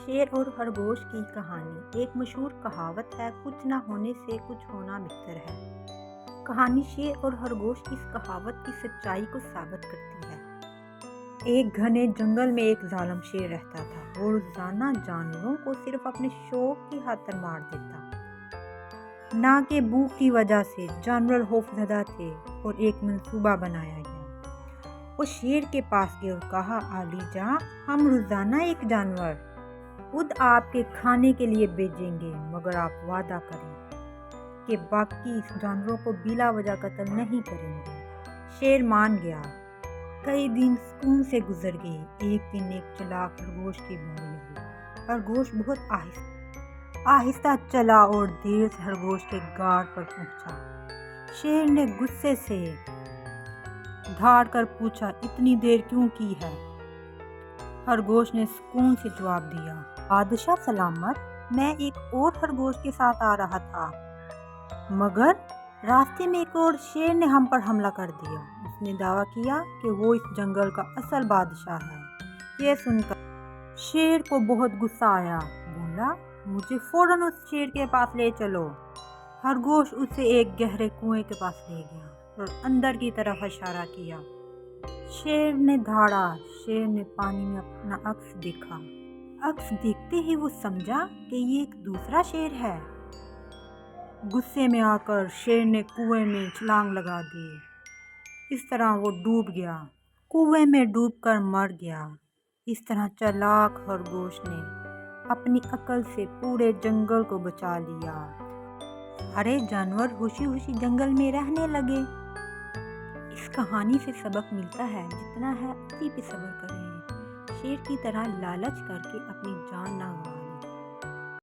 शेर और खरगोश की कहानी। एक मशहूर कहावत है, कुछ ना होने से कुछ होना बेहतर है। कहानी शेर और खरगोश इस कहावत की सच्चाई को साबित करती है। एक घने जंगल में एक जालिम शेर रहता था। वो रोजाना जानवरों को सिर्फ अपने शौक की खातिर मार देता। ना के भूख की वजह से जानवर खौफजदा थे और एक मंसूबा बनाया गया। वो शेर के पास गए और कहा, आलीजा, हम रोजाना एक जानवर खुद आपके खाने के लिए भेजेंगे, मगर आप वादा करें कि बाकी जानवरों को बिला वजह कत्ल नहीं करेंगे। शेर मान गया। कई दिन सुकून से गुजर गए। एक दिन एक चालाक खरगोश की बारी आई। खरगोश बहुत आहिस्ता चला और देर से खरगोश के गाढ़ पर पहुंचा। शेर ने गुस्से से धाड़ कर पूछा, इतनी देर क्यों की है? खरगोश ने सुकून से जवाब दिया, बादशाह सलामत, मैं एक और खरगोश के साथ आ रहा था, मगर रास्ते में एक और शेर ने हम पर हमला कर दिया। उसने दावा किया कि वो इस जंगल का असल बादशाह है। ये सुनकर शेर को बहुत गुस्सा आया। बोला, मुझे फौरन उस शेर के पास ले चलो। खरगोश उसे एक गहरे कुएं के पास ले गया और अंदर की तरफ इशारा किया। शेर ने धाड़ा। शेर ने पानी में अपना अक्स देखा। अक्स देखते ही वो समझा कि ये एक दूसरा शेर है। गुस्से में आकर शेर ने कुएं में छलांग लगा दी। इस तरह वो डूब गया। कुएं में डूबकर मर गया। इस तरह चालाक खरगोश ने अपनी अकल से पूरे जंगल को बचा लिया। सारे जानवर खुशी खुशी जंगल में रहने लगे। इस कहानी से सबक मिलता है, जितना है उसी पे सब्र करें। शेर की तरह लालच करके अपनी जान ना गवाएं।